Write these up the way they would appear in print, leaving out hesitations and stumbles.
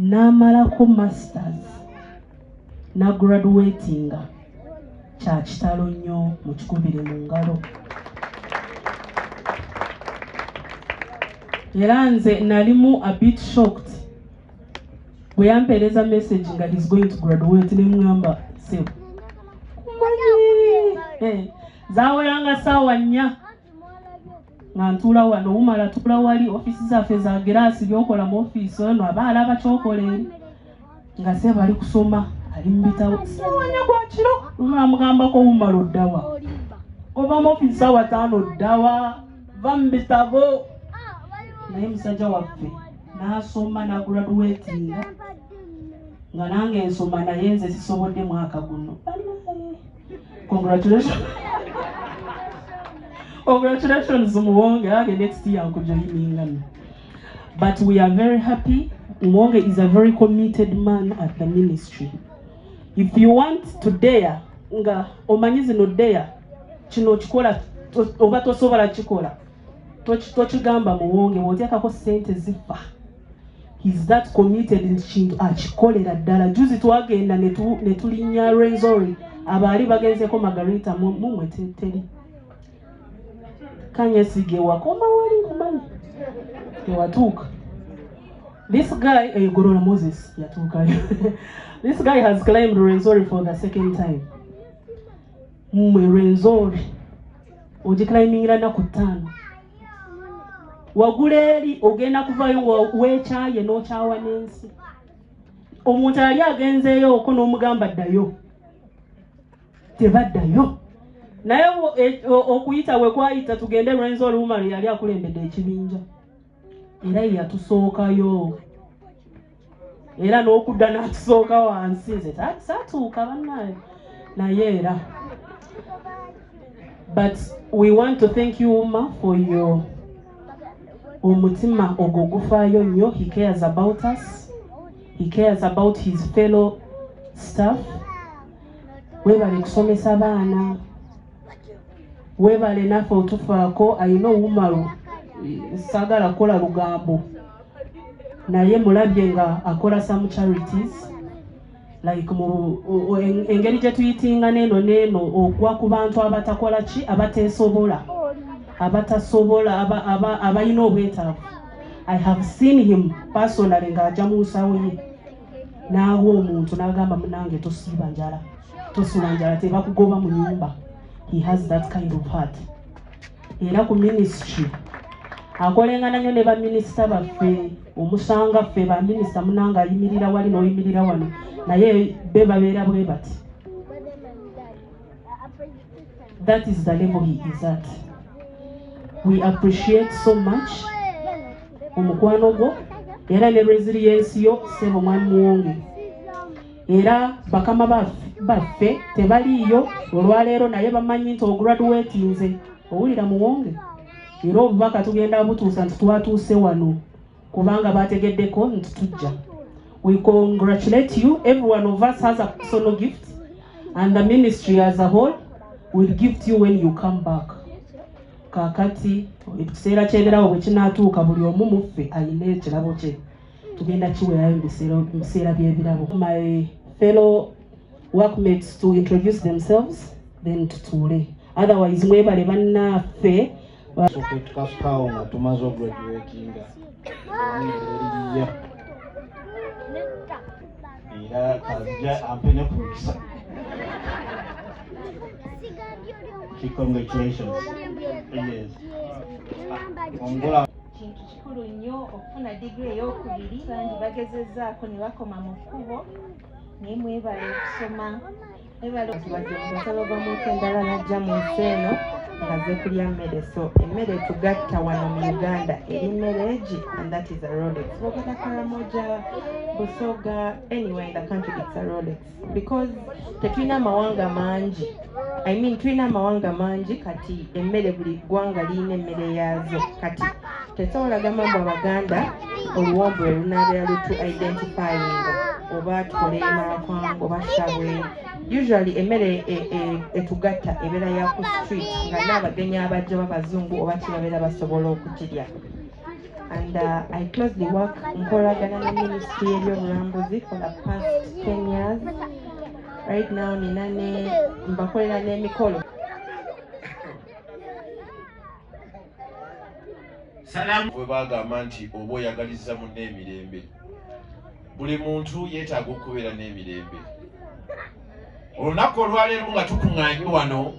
n'amalako masters na graduatinga kya kitalo nnyo mu kikubire mu ngalo. Era nze nalimu a bit shocked bwe yampeereza message nga he's going to graduate ne mugamba sebo zaweranga ssaawa 4 nga ntuula wano umala tula wali ofisi zaffe za giraasi byokola mu ofisi ono abaala abakyokola eri nga sebo ali kusoma ali mu bitabo siwanya gwa kiro umala mugambako umala oddawa ova mu ofisi ssaawa 5 oddawa va mu bitabo naye musajja waffe n'asoma na graduatinga nga nange nsoma naye nze sisobodde mwaka guno. Congratulations Muwonge, age next year nkujoyininga. But we are very happy. Muwonge is a very committed man at the ministry. If you want to dare nga omanyizi no dare kino kikola oba tosobola kikola tochigamba Muwonge wotyakako sente zifa. He's that committed in kintu akikolera ddala. Juzi twagenda netulinya Renzori abali bagenzeko Margarita mumwe teri kanyesige wakoma wali kumanyi tewatuuka. This guy Gorola Moses yatuuka. This guy has claimed Renzori for the second time. Renzori ogiclaimingira na kutano waguleli ogenda kuvayo wechaye no chawa nensi omuntu ali agenzeyo oko n'omugamba ddayo tebaddayo naye okuyita we kwayita tugende Renzori umali yali akulembedde ekibinja era yatusookayo era n'okudda n'atusooka wansi nze saatuuka bannaye naye era. But we want to thank you Uma for your omutima ogogufayo nnyo. He cares about us. He cares about his fellow staff. Webale kusomesa abaana. Webale naffe otufaako. I know Umaru sagala kola lugambo. Naye mulabye nga akola some charities. Like engeri gye tuyitinga neno okwa ku bantu abatakola ki abateesobola abatasobola abalina obwetaavu. I have seen him personally ng'ajja mu nsawo ye n'awa omuntu n'agamba munange tosiiba njala tosula njala tebakugoba mu nyumba. He has that kind of heart. Era ku ministry akolengana nnyo ne baminisita baffe omusanga ffe baminisita munanga ayimirira wali n'oyimirira wano naye be babeera bwe bati. That is the level he is at. We appreciate so much omukwano gwo era ne resilience yo Sebo Mwami Muwonge. Era bakama baffe tebaliyo olwaleero naye bamanyi nti ograduatinze owulira Muwonge. Era obubaka tugenda butuusa nti twatuuse wano kubanga bategeddeko nti tujja. We congratulate you. Every one of us has a personal gift and the ministry as a whole will gift you when you come back. Kakati ekiseera kyeberawo bwe kinaatuuka buli omu muffe alina ekirabo kye tugenda kiweerayo mu biseera by'ebirabo. My fellow workmates to introduce themselves then tutuule. Otherwise mwebale bannaffe tukasukawo nga tumaze ograduatinga era kazija ampene ku mukisa. Congratulations. Yes. Kintu kikulu nnyo okufuna degree ey'okubiri. Bangi bagezezzaako ne bakoma mu kkubo naye mwebale okusoma. Mwebale omusolo gw'omuntu endala najja mu nsi eno ngaze kulya mmere. So emmere tugatta wano mu Uganda eri mmere egi and that is a Rolex. Bwogata Karamoja, Busoga, anywhere in the country it's a Rolex. Because tetulina amawanga mangi. I mean tulina amawanga mangi kati emmere buli ggwanga liyina emmere yaazo. Kati tesobola gamba mbu Abaganda oluwombo lunaabeera lutu identifying oba tukoleyo n'akwangu oba shabwe. Usually emmere etugatta ebeera ya ku street nga n'abagenyi abajja b'abazungu oba kibabeera basobola okukirya. and I closely work nkolagana na ministry y'ebyobulambuzi for the past 10 years. Right now ninane mbakolera n'emikolo. Salamu bwe bagamba nti oba oyagaliza munne emirembe. Buli muntu yeetaaga okubeera n'emirembe. Olunaku olwaleero nga tukuŋŋaanye wano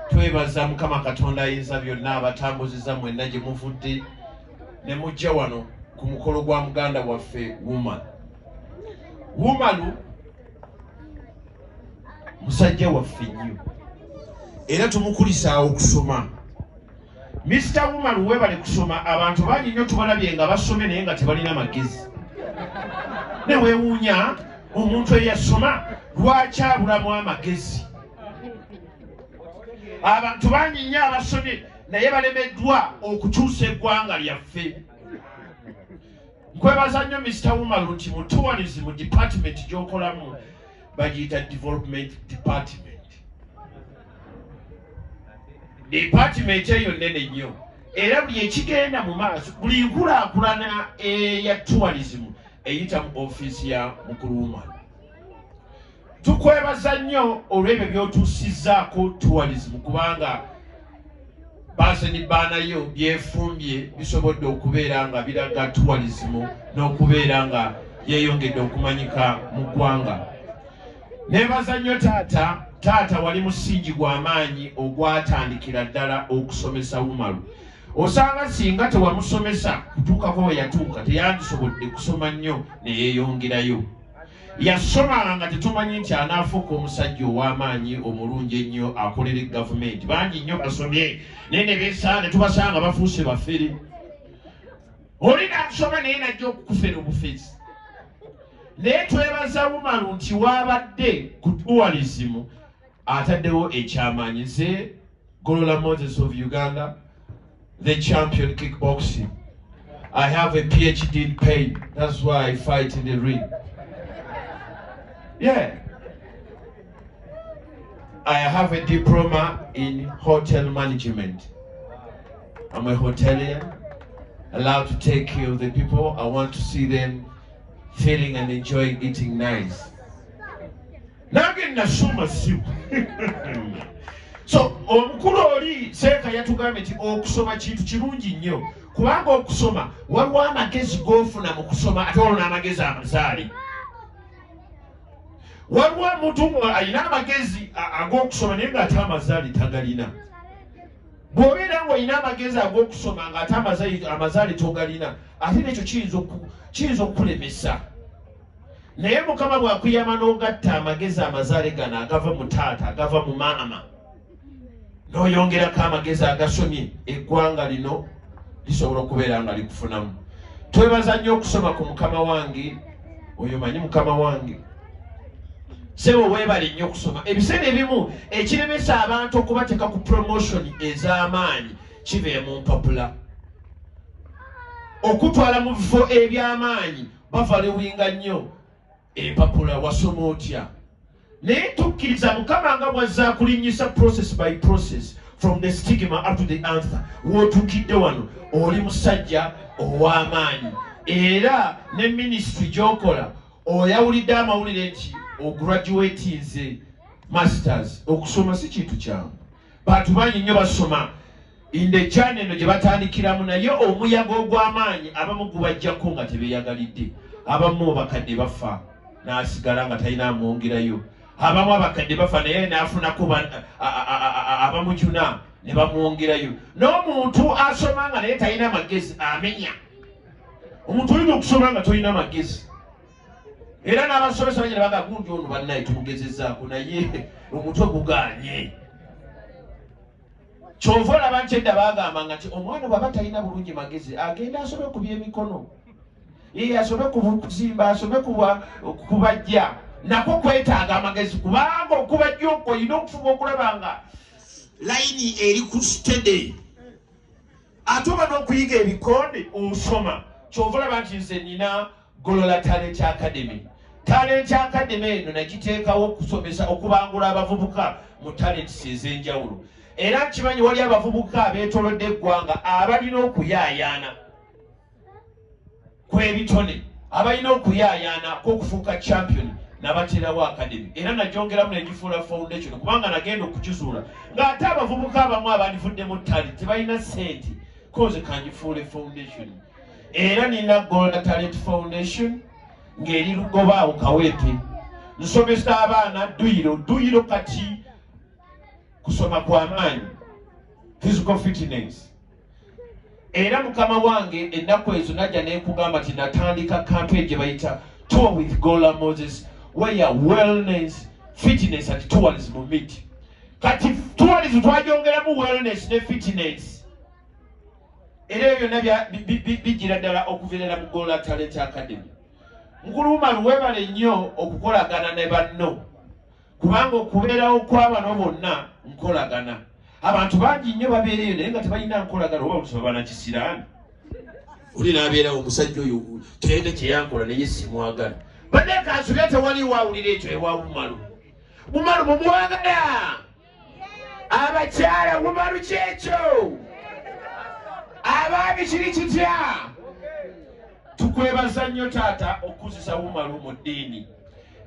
twebaza Mukama Katonda ayinza byonna abatambuziza mwenna gye muvudde ne mujja wano ku mukolo gwa muganda waffe Wumalu musajja waffe nnyo era tumukulisa okusoma. Mr. Wumalu weebale kusoma. Abantu bangi nnyo tubalabye nga basome naye nga tebalina magezi. Ne weewuunya omuntu eyasoma lwaki abulamu amagezi. Abantu bangi nnyo abasomye naye balemeddwa okukyusa eggwanga lyaffe. Nkwebaza nnyo Mr. Wumalu nti mu tourism department gy'okolamu bagiyita development department. Department eyo nnene nnyo era buli ekigenda mu maaso buli nkulaakulana eya tourism eyita mu ofiisi ya mukulu Wumalu. Tukwebaza nnyo olw'ebyo by'otuusizzaako tourism kubanga baaseni baanayo byefumbye bisobodde okubeera nga biraga tourism n'okubeera nga yeeyongedde okumanyika mu ggwanga. Neebaza nnyo taata wali musingi gw'amaanyi ogwatandikira ddala okusomesa Wumalu. Osanga singa tewamusomesa kutuukako we yatuuka teyandisobodde kusoma nnyo ne yeeyongerayo. Yasomanga nga tetumanyi nti anaafuuka omusajja ow'amaanyi omulungi ennyo akolera gavumenti. Bangi nnyo basomye naye ne beesaa ne tubasanga bafuuse bafere. Oli n'asoma naye najja okukufera obufezi. Naye twebaza Wumalu nti waabadde ku tourism ataddewo ekyamaanyi ze Golola Moses of Uganda, the champion kickboxing. I have a PhD in pain. That's why I fight in the ring. Yeah. I have a diploma in hotel management. I'm a hotelier, allowed to take care of the people. I want to see them feeling and enjoying eating nice. Now again, nasoma siku. So, omukulu oli seeka yatugambye nti okusoma kintu kirungi nnyo. Kubanga okusoma waliwo amagezi g'ofuna mu kusoma ate olwo n'amagezi amazaali. Waliwo omuntu alina amagezi ag'okusoma naye ng'ate amazaali tagalina. Bw'obeera ng'olina amagezi ag'okusoma ng'ate amazaali togalina, ate n'ekyo kiyinza okukulemesa. Naye Mukama bw'akuyama n'ogatta amagezi amazaale gano agava mu taata agava mu maama n'oyongerako amagezi agasomye, eggwanga lino lisobola okubeera nga likufunamu. Twebaza nnyo okusoma ku Mukama wange, oyo manyi Mukama wange. Sebo weebale nnyo okusoma. Ebiseera ebimu ekiremesa abantu okubateeka ku promotion ez'amaanyi kiva mu mpapula. Okutwala mu bifo eby'amaanyi bavalewinga nnyo empapula wasoma otya. Naye tukkiriza Mukama nga bw'azza kulinnyisa process by process from the stigma up to the answer. W'otuukidde wano oli musajja ow'amaanyi era ne ministry gy'okola oyawulidde amawulire nti ograduatinze masters. Okusoma si kintu kyangu. Bantu bangi nnyo basoma inde journey eno gye batandikiramu, naye omuyaga ogw'amaanyi abamu gubajjako nga tebeeyagalidde. Abamu bakadde bafa n'asigala nga talina amwongerayo. Abamu abakadde bafa naye n'afunako abamujuna ne bamwongerayo. N'omuntu asoma nga naye talina magezi amenya. Omuntu olina okusoma nga tolina magezi. Era n'abasomesa banyina baga gundi ono bannaye tumugezezzaako naye omutwe gugaanye. Kyova olaba nti edda baagambanga nti omwana bw'aba talina bulungi magezi agenda asome ku by'emikono. Ye asome kuzimba, asome kubajja. Nako kwetaaga amagezi kubanga okubajja okwo olina okufuba okulaba nga layini eri ku stede. Ate oba n'okuyiga ebikonde osoma. Kyova olaba nti nze nina Golola Talent Academy. Talent Academy eno nagiteekawo okusomesa okubangula abavubuka mu talents ez'enjawulo. Era nkimanyi wali abavubuka abeetolodde eggwanga abalina okuyaayaana. kwebitone abalina okuyaayana k'okufuuka champion nabaterawo academy era najongeramu nengifuula foundation kubanga nagenda okukizuula ng'ate abavubuka abamu abandivuddemu talent tebalina sente koze kangifuule foundation era nina Gold Talent Foundation ng'eri Lugobaawo Kaweete nsomesa abaana duyiro kati kusoma kwa maanyi physical fitness era mukama wange ennaku ezo najja nekugamba nti natandika campaign gye bayita Tour with Gola Moses where wellness fitness and tourism meet kati tourism twajongeramu wellness ne fitness era byonna bijira ddala okuvirira mu Gola Talent Academy. Nkuluma luwebale nnyo okukolagana ne banno kubanga okubeerawo kw'abano bonna nkolagana abantu bangi nnyo babeereyo naye nga tebalina nkolagana oba olusi babana kisiraani oli n'abeerawo omusajja oyo teyina kyeyankola naye simwagala badde kansubira tewali waawulira ekyo ewa Bumalu mumuwagala abakyala Bumalu kyekyo abaami kiri kitya tukwebaza nnyo taata okuzisa Bumalu mu ddiini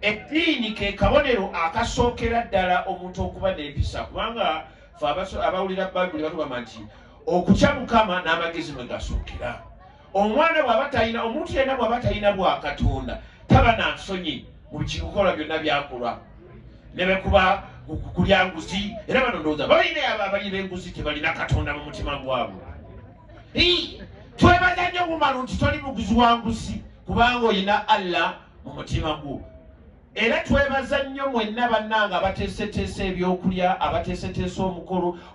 eddiini ke kabonero akasookera ddala omuntu okuba n'empisa kubanga fe abawulira Bayibuli batugamba nti okutya Mukama n'amagezi mwe gasookera omwana bw'aba talina omuntu yenna bw'aba talina bwa Katonda taba na nsonyi mu bikikola byonna byakolwa ne bekuba kulya nguzi era bano ndowooza balina abali b'enguzi tebalina Katonda mu mutima gwabwe twebaza nnyo Bumalu nti toli muguzi wa nguzi kubanga olina Allah mu mutima gwo era twebaza nnyo mwenna bannanga abateeseteese ebyokulya abateeseteese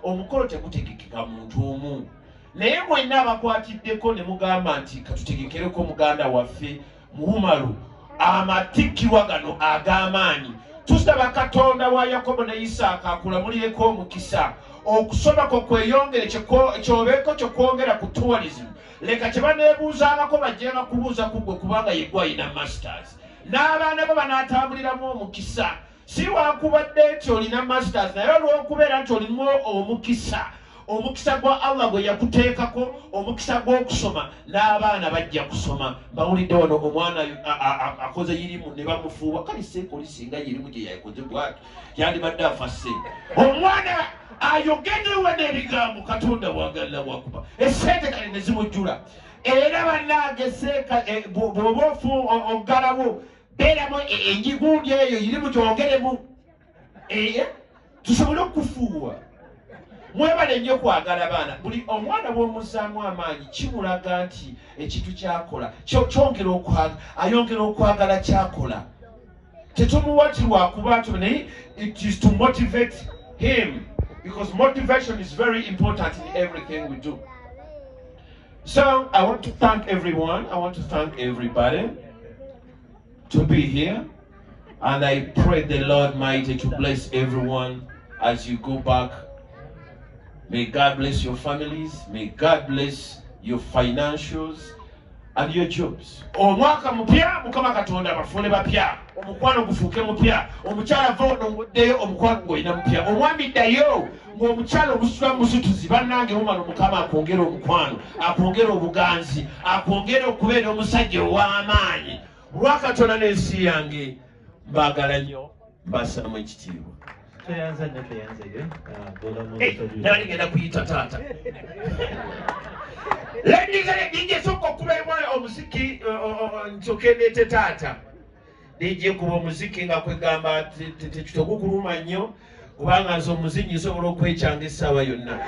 omukolo tegutegekeka muntu omu naye mwenna abakwatiddeko ne mugamba nti katutegekereko muganda waffe mu Bumalu amatikkirwa gano ag'amaanyi tusaba Katonda wa Yakobo ne Isaaka akulamulireko omukisa okusoma kwo kweyongere kyobeeko kyokwongera ku tourism leka kye baneebuuzangako bajjenga kubuuza kugwe kubanga yegwe ayina masters n'abaana bo banaatambuliramu omukisa si wakubadde nti olina masters naye olw'okubeera nti olimu omukisa gwa Allah gwe yakuteekako omukisa gw'okusoma n'abaana bajja kusoma bawulidde wano omwana akoze yirimu ne bamufuuba kale seeko lisinga yirimu gye yakoze bwati yandibadde afasse omwana ayogedewe n'ebigambo Katonda bw'agalira bwakuba essente kale ne zimujjula era bannange seeka bw'oba ogalawo beeramu engigundi eyo yirimu gyongeremu tusobole okufuuwa mwebale nnyo kwagala baana buli omwana bw'omuzzaamu amaanyi kimulaga nti ekintu kyakola ayongera okwagala kyakola tetumuwatirwa kuba naye it is to motivate him because motivation is very important in everything we do. So I want to thank everyone. I want to thank everybody to be here. And I pray the Lord Mighty to bless everyone as you go back. May God bless your families. May God bless your financials and your jobs. Omwaka mupya Mukama Katonda bafune bapya. Omukwano gufuuke mupya. Omukyala vono nguddeyo omukwano gw'olina mupya. Omwami ddayo ng'omukyala obusula musituzi bannange Bumalu Mukama akwongera omukwano, akwongera obuganzi, akwongera okubeera omusajja ow'amaanyi. Olwakatonda n'ensi yange mbaagala nnyo mbasaamu ekitiibwa. Naligenda kuyita taata. Ladies soko kubeebwa omuziki nsooke ndeete taata. Nijje kuba omuziki nga kwegamba tegukuluma nnyo kubanga nze omuzinyi nsobola okwekyanga essaawa yonna.